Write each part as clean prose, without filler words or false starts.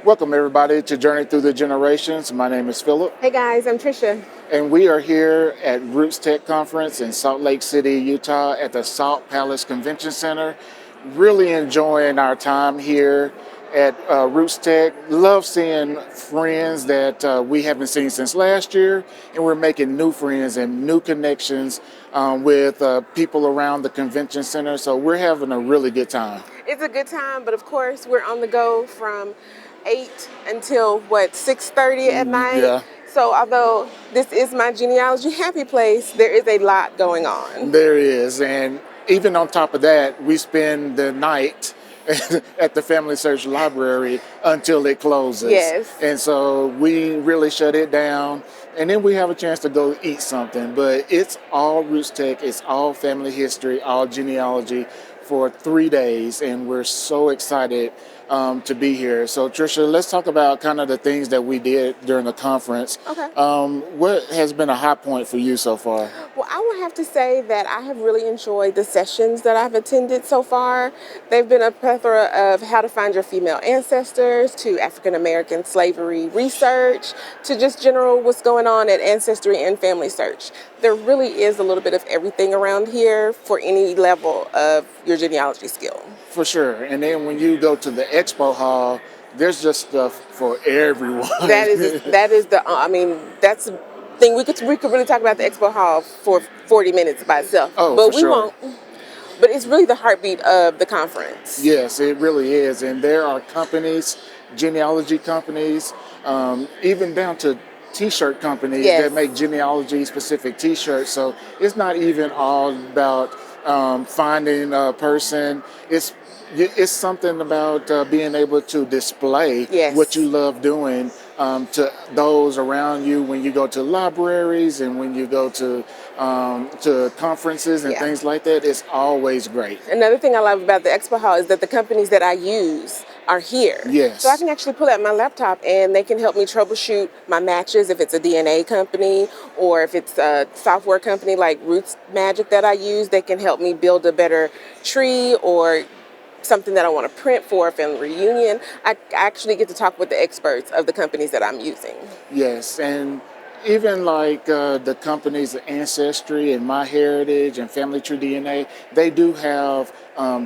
Welcome everybody to Journey Through the Generations. My name is Philip, Hey guys, I'm Trisha. and we are here at RootsTech Conference in Salt Lake City, Utah at the Salt Palace Convention Center. Really enjoying our time here at RootsTech. Love seeing friends that we haven't seen since last year, and we're making new friends and new connections with people around the convention center. So we're having a really good time. It's a good time, but of course we're on the go from 8 until 6:30 at night. Yeah. So although this is my genealogy happy place, there is a lot going on. There is, and even on top of that, we spend the night at the Family Search Library until it closes. Yes. And so we really shut it down, and then we have a chance to go eat something. But it's all Roots Tech, it's all family history, all genealogy for 3 days, and we're so excited to be here. So Trisha, let's talk about kind of the things that we did during the conference. Okay. What has been a high point for you so far? Well, I would have to say that I have really enjoyed the sessions that I've attended so far. They've been a plethora of how to find your female ancestors, to African American slavery research, to just general what's going on at Ancestry and Family Search. There really is a little bit of everything around here for any level of your genealogy skill. For sure. And then when you go to the expo hall, there's just stuff for everyone. That's the thing. We could really talk about the expo hall for 40 minutes by itself. Oh, but for we sure. won't. But it's really the heartbeat of the conference. Yes, it really is. And there are companies, genealogy companies, even down to t-shirt companies Yes. that make genealogy specific t-shirts. So it's not even all about finding a person. It's something about being able to display Yes. what you love doing to those around you when you go to libraries and when you go to conferences and Yeah. things like that. It's always great. Another thing I love about the expo hall is that the companies that I use are here. Yes. So I can actually pull out my laptop and they can help me troubleshoot my matches if it's a DNA company or if it's a software company like Roots Magic that I use. They can help me build a better tree or something that I want to print for a family reunion. I actually get to talk with the experts of the companies that I'm using. Yes, and even like the companies Ancestry and MyHeritage and Family Tree DNA, they do have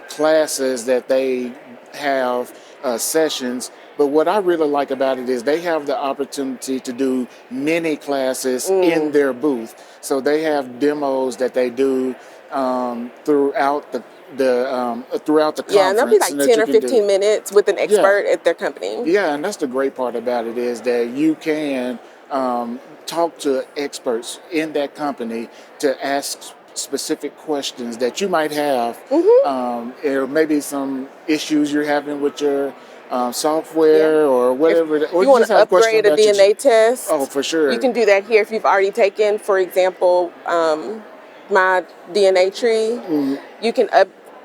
classes that they have sessions. But what I really like about it is they have the opportunity to do mini classes in their booth. So they have demos that they do throughout the conference. Yeah, and they'll be like that 10 you or can do. 15 minutes with an expert at their company. Yeah, and that's the great part about it is that you can talk to experts in that company to ask specific questions that you might have, or maybe some issues you're having with your software or whatever. Or You want just to have questions upgrade a about your DNA test? Oh, for sure. You can do that here if you've already taken, for example, my DNA tree. You can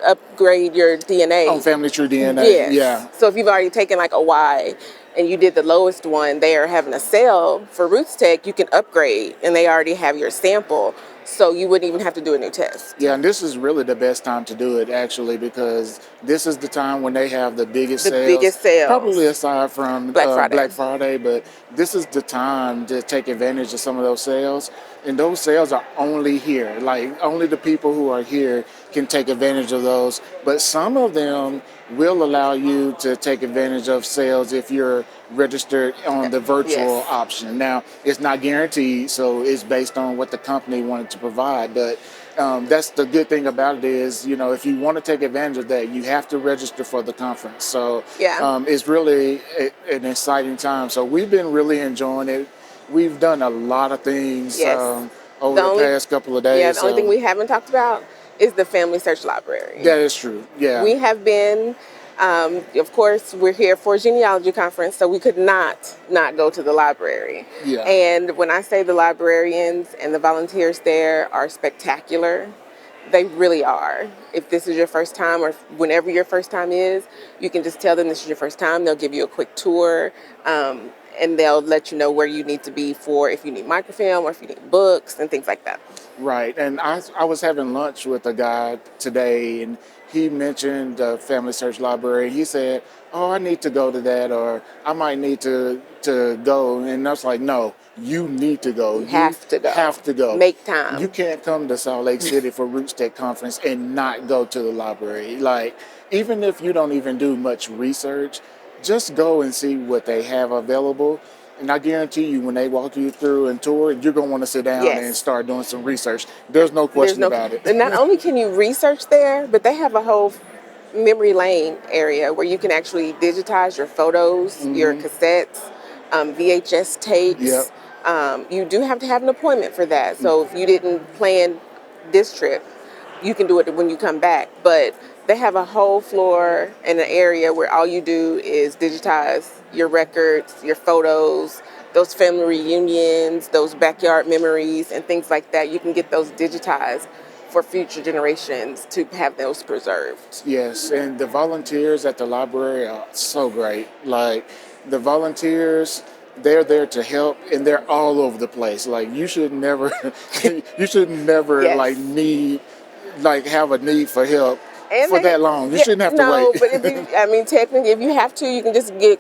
upgrade your DNA. On Family Tree DNA. Yes. Yeah. So if you've already taken like a Y and you did the lowest one, they are having a sale for Roots Tech. You can upgrade and they already have your sample. So you wouldn't even have to do a new test. Yeah, and this is really the best time to do it actually because this is the time when they have the biggest sales. Probably aside from Black Friday, but this is the time to take advantage of some of those sales. And those sales are only here. Like only the people who are here can take advantage of those. But some of them will allow you to take advantage of sales if you're registered on the virtual option. Now, it's not guaranteed, so it's based on what the company wanted to provide. But that's the good thing about it is, you know, if you want to take advantage of that, you have to register for the conference. So it's really an exciting time. So we've been really enjoying it. We've done a lot of things over the past couple of days. Yeah, the only thing we haven't talked about is the Family Search Library. That is true, yeah. We have been, of course, we're here for a genealogy conference, so we could not go to the library. Yeah. And when I say the librarians and the volunteers there are spectacular, they really are. If this is your first time or whenever your first time is, you can just tell them this is your first time. They'll give you a quick tour. and they'll let you know where you need to be for if you need microfilm or if you need books and things like that. Right. And I was having lunch with a guy today, and he mentioned the Family Search Library. He said, "Oh, I need to go to that, or I might need to go." And I was like, "No, you need to go. You have to go. Have to go. Make time. You can't come to Salt Lake City for RootsTech conference and not go to the library. Like, even if you don't even do much research, just go and see what they have available." And I guarantee you, when they walk you through and tour, you're going to want to sit down and start doing some research. There's no question about it. And not only can you research there, but they have a whole memory lane area where you can actually digitize your photos, your cassettes, VHS tapes. Yep. You do have to have an appointment for that. So if you didn't plan this trip, you can do it when you come back. But they have a whole floor and an area where all you do is digitize your records, your photos, those family reunions, those backyard memories, and things like that. You can get those digitized for future generations to have those preserved. Yes, and the volunteers at the library are so great. Like, the volunteers, they're there to help, and they're all over the place. Like, you should never, have a need for help for that long. You shouldn't have to wait. But technically, if you have to, you can just get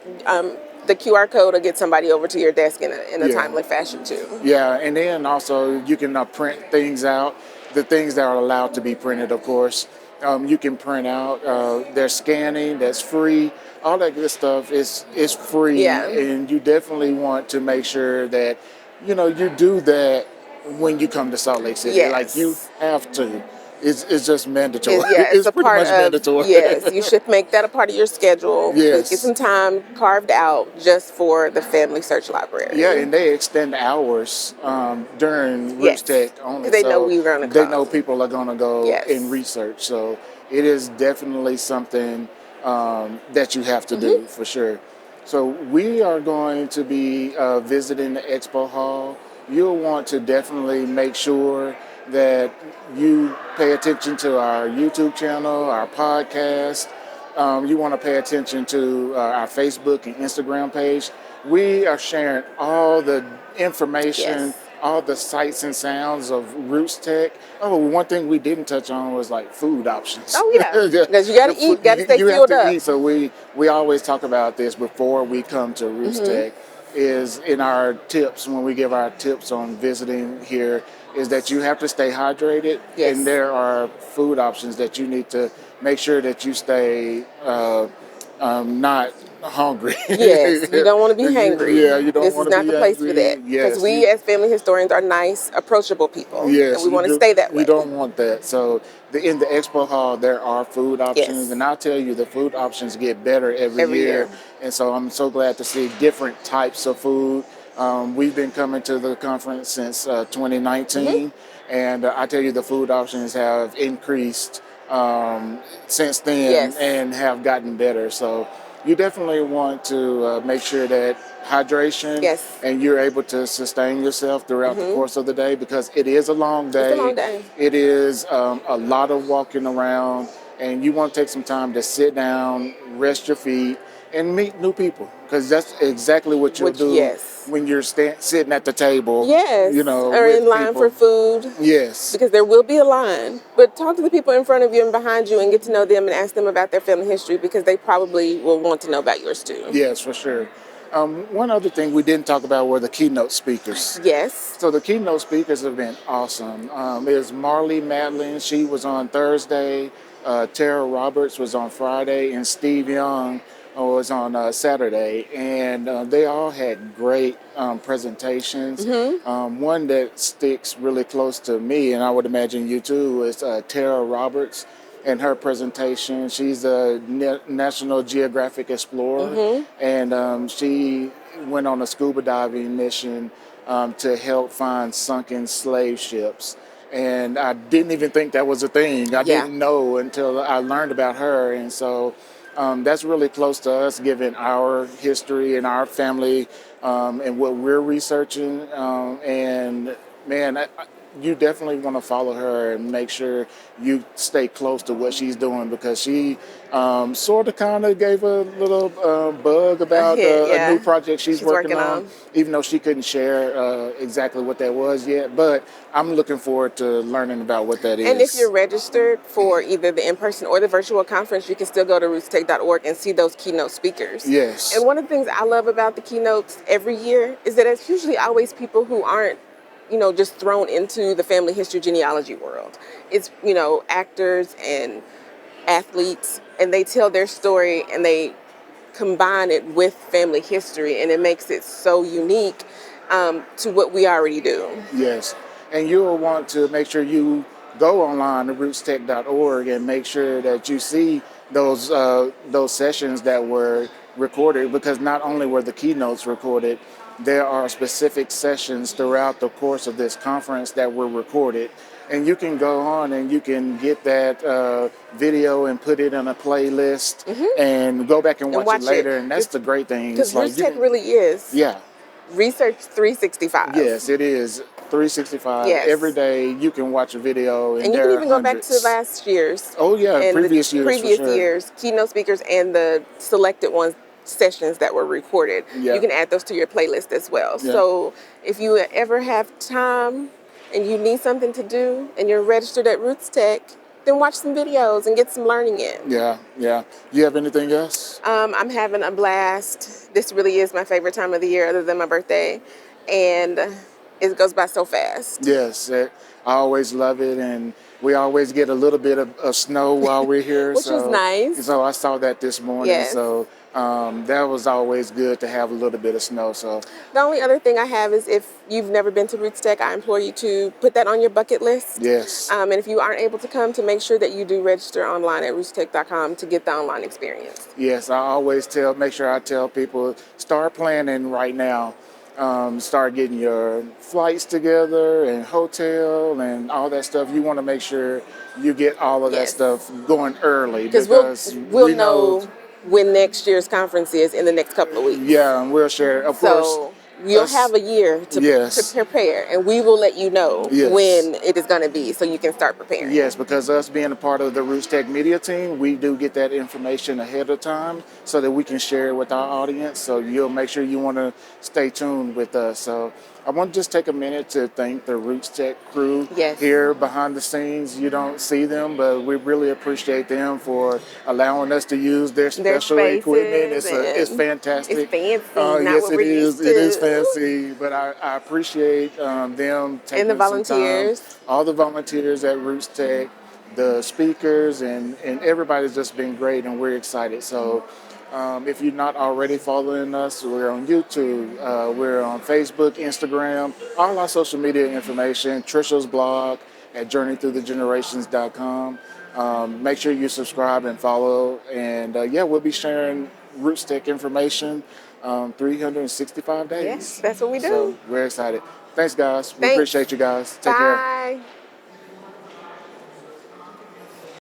the QR code or get somebody over to your desk in a timely fashion too. Yeah, and then also you can print things out, the things that are allowed to be printed, of course. You can print out. There's scanning that's free. All that good stuff is free, and you definitely want to make sure that you do that when you come to Salt Lake City. Like, you have to. It's just mandatory. It's pretty much mandatory. Yes, you should make that a part of your schedule. Yes. Get some time carved out just for the Family Search Library. Yeah, and they extend hours during RootsTech only. They know we're going to come. They know people are going to go and research. So it is definitely something that you have to do for sure. So we are going to be visiting the expo hall. You'll want to definitely make sure that you pay attention to our YouTube channel, our podcast. You want to pay attention to our Facebook and Instagram page. We are sharing all the information, all the sights and sounds of RootsTech. Oh, one thing we didn't touch on was like food options. Oh yeah, because you got to eat, got to stay filled up. Eat, so we always talk about this before we come to RootsTech. Is in our tips, when we give our tips on visiting here, is that you have to stay hydrated, and there are food options that you need to make sure that you stay not hungry. Yes, you don't want to be hangry. Yeah, you don't This want is to not be the place hungry. for that. Because we, as family historians, are nice, approachable people. Yes, and we want to stay that way. You don't want that. So in the expo hall, there are food options, and I'll tell you, the food options get better every year. And so I'm so glad to see different types of food. We've been coming to the conference since 2019, and I tell you, the food options have increased since then and have gotten better. So you definitely want to make sure that hydration and you're able to sustain yourself throughout the course of the day, because it is a long day. It's a long day. It is a lot of walking around, and you want to take some time to sit down, rest your feet, and meet new people, because that's exactly what you'll do when you're sitting at the table. Yes, or in line for food. Yes. Because there will be a line. But talk to the people in front of you and behind you and get to know them and ask them about their family history, because they probably will want to know about yours too. Yes, for sure. One other thing we didn't talk about were the keynote speakers. Yes. So the keynote speakers have been awesome. There's Marley Madeline. She was on Thursday. Tara Roberts was on Friday, and Steve Young was on Saturday, and they all had great presentations. One that sticks really close to me, and I would imagine you too, is Tara Roberts and her presentation. She's a National Geographic explorer, and she went on a scuba diving mission to help find sunken slave ships. And I didn't even think that was a thing. I didn't know until I learned about her, and so that's really close to us, given our history and our family and what we're researching. And man, you definitely want to follow her and make sure you stay close to what she's doing, because she sort of kind of gave a little bug about a new project she's working on, even though she couldn't share exactly what that was yet. But I'm looking forward to learning about what that is. And if you're registered for either the in-person or the virtual conference, you can still go to rootstech.org and see those keynote speakers. Yes. And one of the things I love about the keynotes every year is that it's usually always people who aren't, just thrown into the family history genealogy world. It's, actors and athletes, and they tell their story and they combine it with family history, and it makes it so unique to what we already do. Yes. And you'll want to make sure you go online to rootstech.org and make sure that you see those sessions that were recorded, because not only were the keynotes recorded, there are specific sessions throughout the course of this conference that were recorded. And you can go on and you can get that video and put it in a playlist and go back and watch it later. And that's the great thing. Because RootsTech really is Research 365. Yes, it is 365. Yes. Every day you can watch a video. And you can even go back to last year's. Oh, yeah, and previous years, keynote speakers and the selected ones. Sessions that were recorded. You can add those to your playlist as well. So if you ever have time and you need something to do and you're registered at RootsTech, then watch some videos and get some learning in. Yeah. You have anything else? I'm having a blast. This really is my favorite time of the year other than my birthday. And it goes by so fast. Yes, I always love it. And we always get a little bit of snow while we're here. Which is nice. So I saw that this morning. Yes. So that was always good to have a little bit of snow. So the only other thing I have is, if you've never been to RootsTech, I implore you to put that on your bucket list. Yes. And if you aren't able to come, to make sure that you do register online at rootstech.com to get the online experience. Yes, I always make sure I tell people, start planning right now. Start getting your flights together and hotel and all that stuff. You want to make sure you get all of that stuff going early, because we'll know when next year's conference is in the next couple of weeks. Yeah, and we'll share. Of course, you'll have a year to prepare, and we will let you know when it is going to be, so you can start preparing. Yes, because us being a part of the RootsTech media team, we do get that information ahead of time so that we can share it with our audience. So you'll make sure you want to stay tuned with us. So I want to just take a minute to thank the RootsTech crew here behind the scenes. You don't see them, but we really appreciate them for allowing us to use their special equipment. It's fantastic. It's fancy. Yes, it is. It is fancy, but I appreciate them taking and the volunteers. Some time. All the volunteers at RootsTech, the speakers, and everybody's just been great, and we're excited. So if you're not already following us, we're on YouTube, we're on Facebook, Instagram, all our social media information, Trisha's blog at journeythroughthegenerations.com. Make sure you subscribe and follow, and we'll be sharing RootsTech information 365 days. Yes, that's what we do. So we're excited. Thanks, guys. We appreciate you guys. Take care. Bye.